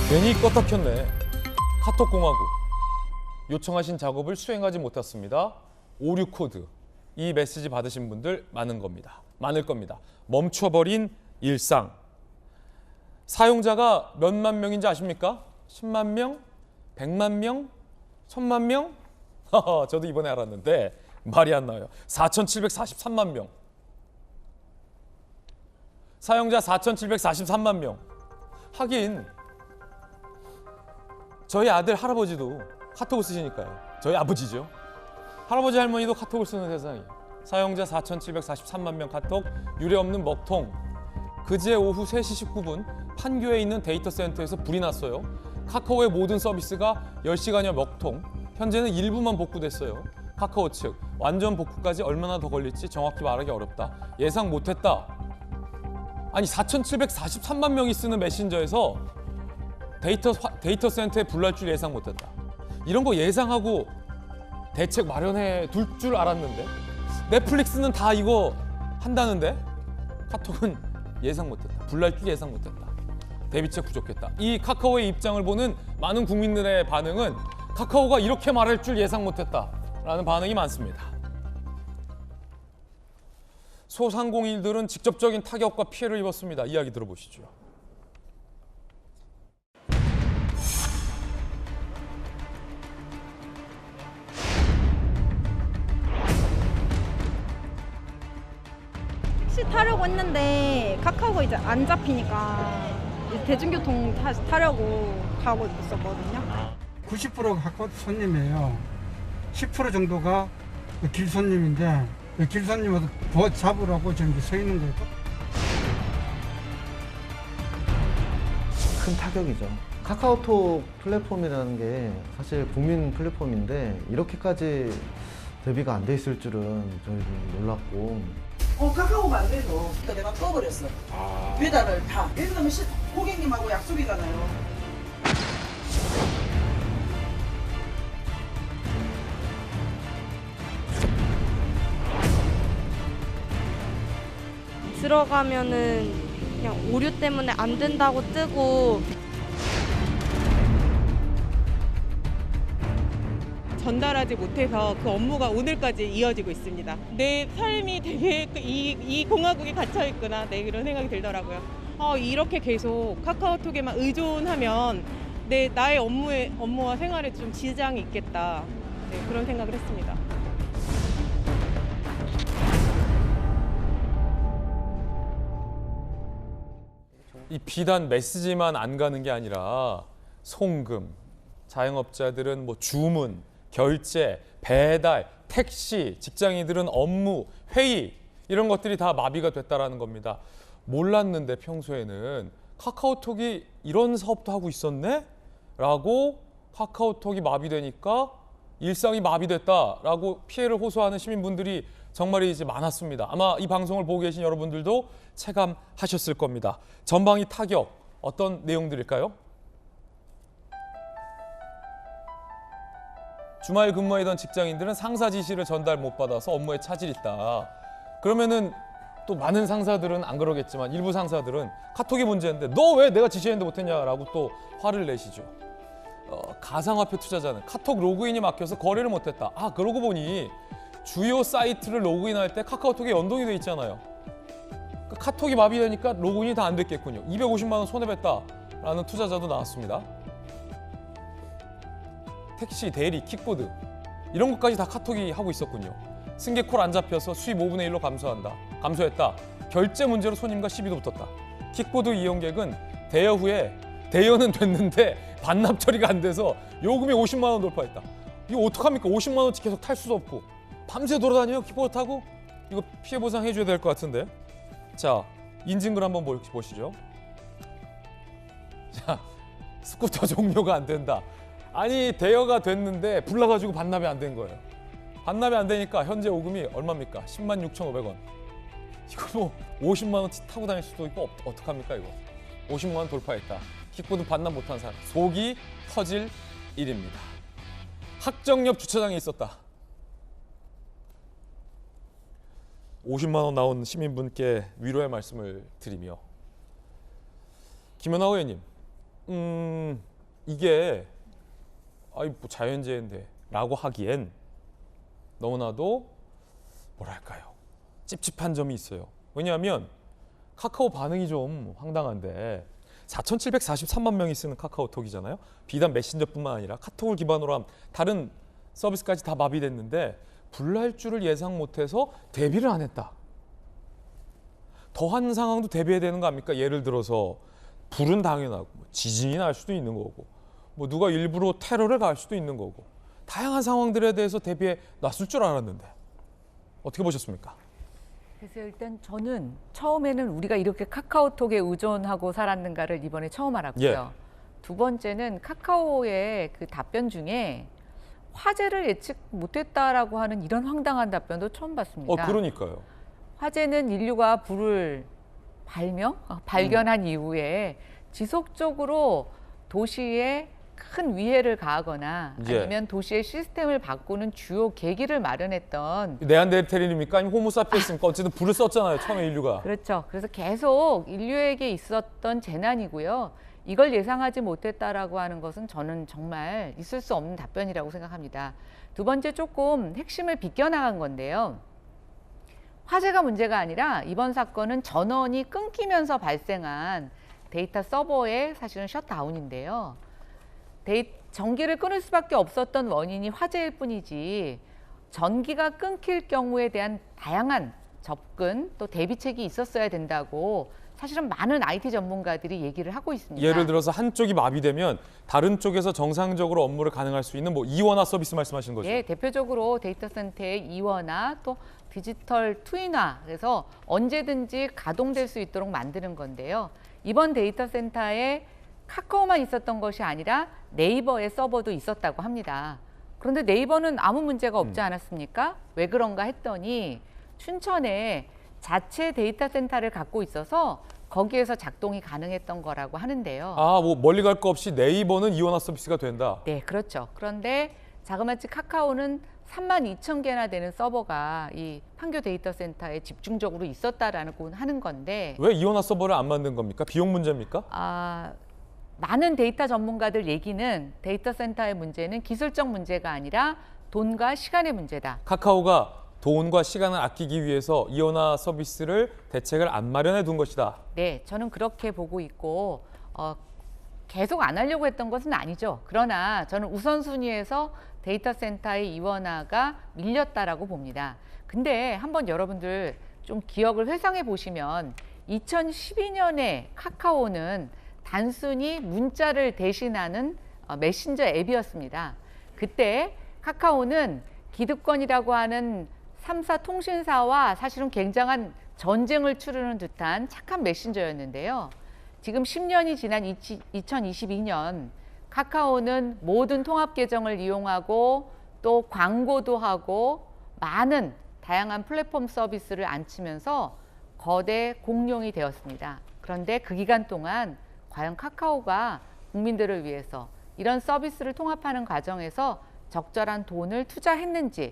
괜히 껐다 켰네. 카톡공화국. 요청하신 작업을 수행하지 못했습니다. 오류 코드. 이 메시지 받으신 분들 많을 겁니다. 멈춰버린 일상. 사용자가 몇만 명인지 아십니까? 10만 명? 100만 명? 1000만 명? 저도 이번에 알았는데 말이 안 나와요. 4,743만 명. 사용자 4,743만 명. 하긴 저희 아들 할아버지도 카톡을 쓰시니까요. 저희 아버지죠. 할아버지 할머니도 카톡을 쓰는 세상이에요. 사용자 4,743만 명 카톡 유례없는 먹통. 그제 오후 3시 19분 판교에 있는 데이터 센터에서 불이 났어요. 카카오의 모든 서비스가 10시간여 먹통. 현재는 일부만 복구됐어요. 카카오 측 완전 복구까지 얼마나 더 걸릴지 정확히 말하기 어렵다. 예상 못했다. 아니 4,743만 명이 쓰는 메신저에서 데이터 센터에 불날 줄 예상 못했다. 이런 거 예상하고 대책 마련해 둘 줄 알았는데 넷플릭스는 다 이거 한다는데 카톡은 예상 못했다. 불날 줄 예상 못했다. 대비책 부족했다. 이 카카오의 입장을 보는 많은 국민들의 반응은 카카오가 이렇게 말할 줄 예상 못했다 라는 반응이 많습니다. 소상공인들은 직접적인 타격과 피해를 입었습니다. 이야기 들어보시죠. 택시 타려고 했는데 카카오가 이제 안 잡히니까 이제 대중교통 타려고 가고 있었거든요. 90%가 카카오 손님이에요. 10% 정도가 길 손님인데 길 손님한테 더 잡으라고 지금 서 있는 거예요. 큰 타격이죠. 카카오톡 플랫폼이라는 게 사실 국민 플랫폼인데 이렇게까지 대비가 안 돼 있을 줄은 저희도 놀랐고. 카카오가 안 돼서 그러니까 내가 꺼버렸어. 배달을 다. 왜냐면 고객님하고 약속이잖아요. 들어가면은 그냥 오류 때문에 안 된다고 뜨고 전달하지 못해서 그 업무가 오늘까지 이어지고 있습니다. 내 삶이 되게 이 공화국에 갇혀 있구나, 네, 이런 생각이 들더라고요. 이렇게 계속 카카오톡에만 의존하면 나의 업무와 생활에 좀 지장이 있겠다, 네, 그런 생각을 했습니다. 이 비단 메시지만 안 가는 게 아니라 송금, 자영업자들은 뭐 주문, 결제, 배달, 택시, 직장인들은 업무, 회의 이런 것들이 다 마비가 됐다라는 겁니다. 몰랐는데 평소에는 카카오톡이 이런 사업도 하고 있었네? 라고 카카오톡이 마비되니까 일상이 마비됐다라고 피해를 호소하는 시민분들이 정말이지 많았습니다. 아마 이 방송을 보고 계신 여러분들도 체감하셨을 겁니다. 전방위 타격 어떤 내용들일까요? 주말 근무하던 직장인들은 상사 지시를 전달 못 받아서 업무에 차질이 있다. 그러면은 또 많은 상사들은 안 그러겠지만 일부 상사들은 카톡이 문제인데 너 왜 내가 지시했는데 못했냐라고 또 화를 내시죠. 가상화폐 투자자는 카톡 로그인이 막혀서 거래를 못했다. 그러고 보니 주요 사이트를 로그인할 때 카카오톡에 연동이 돼 있잖아요. 카톡이 마비되니까 로그인이 다 안 됐겠군요. 250만 원 손해봤다라는 투자자도 나왔습니다. 택시, 대리, 킥보드 이런 것까지 다 카톡이 하고 있었군요. 승객콜 안 잡혀서 수입 5분의 1로 감소했다. 결제 문제로 손님과 시비도 붙었다. 킥보드 이용객은 대여 후에 대여는 됐는데 반납 처리가 안 돼서 요금이 50만 원 돌파했다. 이거 어떡합니까? 50만 원치 계속 탈 수도 없고 밤새 돌아다녀요 킥보드 타고? 이거 피해 보상해 줘야 될 것 같은데. 자, 인증글 한번 보시죠. 자, 스쿠터 종료가 안 된다. 아니 대여가 됐는데 불나가지고 반납이 안 된 거예요. 반납이 안 되니까 현재 요금이 얼마입니까? 106,500원. 이거 뭐 50만 원치 타고 다닐 수도 있고 어떡합니까 이거. 50만 원 돌파했다. 킥보드 반납 못한 사람. 속이 터질 일입니다. 학정역 주차장에 있었다. 50만 원 나온 시민분께 위로의 말씀을 드리며 김연아 의원님, 이게 아이 뭐 자연재해인데라고 하기엔 너무나도 뭐랄까요 찝찝한 점이 있어요. 왜냐하면 카카오 반응이 좀 황당한데 4,743만 명이 쓰는 카카오톡이잖아요. 비단 메신저뿐만 아니라 카톡을 기반으로 한 다른 서비스까지 다 마비됐는데 불날 줄을 예상 못해서 대비를 안 했다. 더한 상황도 대비해야 되는 거 아닙니까? 예를 들어서 불은 당연하고 지진이 날 수도 있는 거고 뭐 누가 일부러 테러를 가할 수도 있는 거고 다양한 상황들에 대해서 대비해 놨을 줄 알았는데 어떻게 보셨습니까? 그래서 일단 저는 처음에는 우리가 이렇게 카카오톡에 의존하고 살았는가를 이번에 처음 알았고요. 예. 두 번째는 카카오의 그 답변 중에 화재를 예측 못했다라고 하는 이런 황당한 답변도 처음 봤습니다. 그러니까요. 화재는 인류가 불을 발견한 이후에 지속적으로 도시에 큰 위해를 가하거나 예. 아니면 도시의 시스템을 바꾸는 주요 계기를 마련했던 네안데르탈인입니까? 아니면 호모사피엔스입니까? 어쨌든 불을 썼잖아요. 처음에 인류가. 그렇죠. 그래서 계속 인류에게 있었던 재난이고요. 이걸 예상하지 못했다라고 하는 것은 저는 정말 있을 수 없는 답변이라고 생각합니다. 두 번째 조금 핵심을 비껴나간 건데요. 화재가 문제가 아니라 이번 사건은 전원이 끊기면서 발생한 데이터 서버의 사실은 셧다운인데요. 전기를 끊을 수밖에 없었던 원인이 화재일 뿐이지 전기가 끊길 경우에 대한 다양한 접근 또 대비책이 있었어야 된다고 사실은 많은 IT 전문가들이 얘기를 하고 있습니다. 예를 들어서 한쪽이 마비되면 다른 쪽에서 정상적으로 업무를 가능할 수 있는 뭐 이원화 서비스 말씀하시는 거죠? 예, 대표적으로 데이터 센터의 이원화 또 디지털 트윈화 그래서 언제든지 가동될 수 있도록 만드는 건데요. 이번 데이터 센터에 카카오만 있었던 것이 아니라 네이버의 서버도 있었다고 합니다. 그런데 네이버는 아무 문제가 없지 않았습니까? 왜 그런가 했더니 춘천에 자체 데이터 센터를 갖고 있어서 거기에서 작동이 가능했던 거라고 하는데요. 아, 뭐 멀리 갈 거 없이 네이버는 이원화 서비스가 된다. 네, 그렇죠. 그런데 자그마치 카카오는 32,000개나 되는 서버가 이 판교 데이터 센터에 집중적으로 있었다라고 하는 건데 왜 이원화 서버를 안 만든 겁니까? 비용 문제입니까? 많은 데이터 전문가들 얘기는 데이터 센터의 문제는 기술적 문제가 아니라 돈과 시간의 문제다. 카카오가 돈과 시간을 아끼기 위해서 이원화 서비스를 대책을 안 마련해 둔 것이다. 네, 저는 그렇게 보고 있고 계속 안 하려고 했던 것은 아니죠. 그러나 저는 우선순위에서 데이터 센터의 이원화가 밀렸다라고 봅니다. 근데 한번 여러분들 좀 기억을 회상해 보시면 2012년에 카카오는 단순히 문자를 대신하는 메신저 앱이었습니다. 그때 카카오는 기득권이라고 하는 3사 통신사와 사실은 굉장한 전쟁을 치르는 듯한 착한 메신저였는데요. 지금 10년이 지난 2022년 카카오는 모든 통합 계정을 이용하고 또 광고도 하고 많은 다양한 플랫폼 서비스를 안치면서 거대 공룡이 되었습니다. 그런데 그 기간 동안 과연 카카오가 국민들을 위해서 이런 서비스를 통합하는 과정에서 적절한 돈을 투자했는지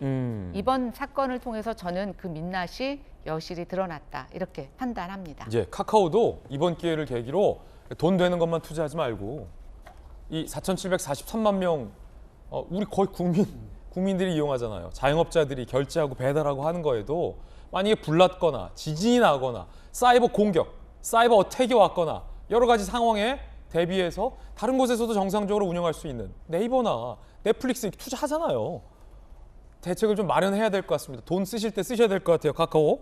이번 사건을 통해서 저는 그 민낯이 여실히 드러났다 이렇게 판단합니다. 이제 카카오도 이번 기회를 계기로 돈 되는 것만 투자하지 말고 이 4,743만 명 우리 거의 국민들이 이용하잖아요. 자영업자들이 결제하고 배달하고 하는 거에도 만약에 불났거나 지진이 나거나 사이버 공격, 사이버 어택이 왔거나 여러 가지 상황에 대비해서 다른 곳에서도 정상적으로 운영할 수 있는 네이버나 넷플릭스 투자하잖아요. 대책을 좀 마련해야 될 것 같습니다. 돈 쓰실 때 쓰셔야 될 것 같아요, 카카오.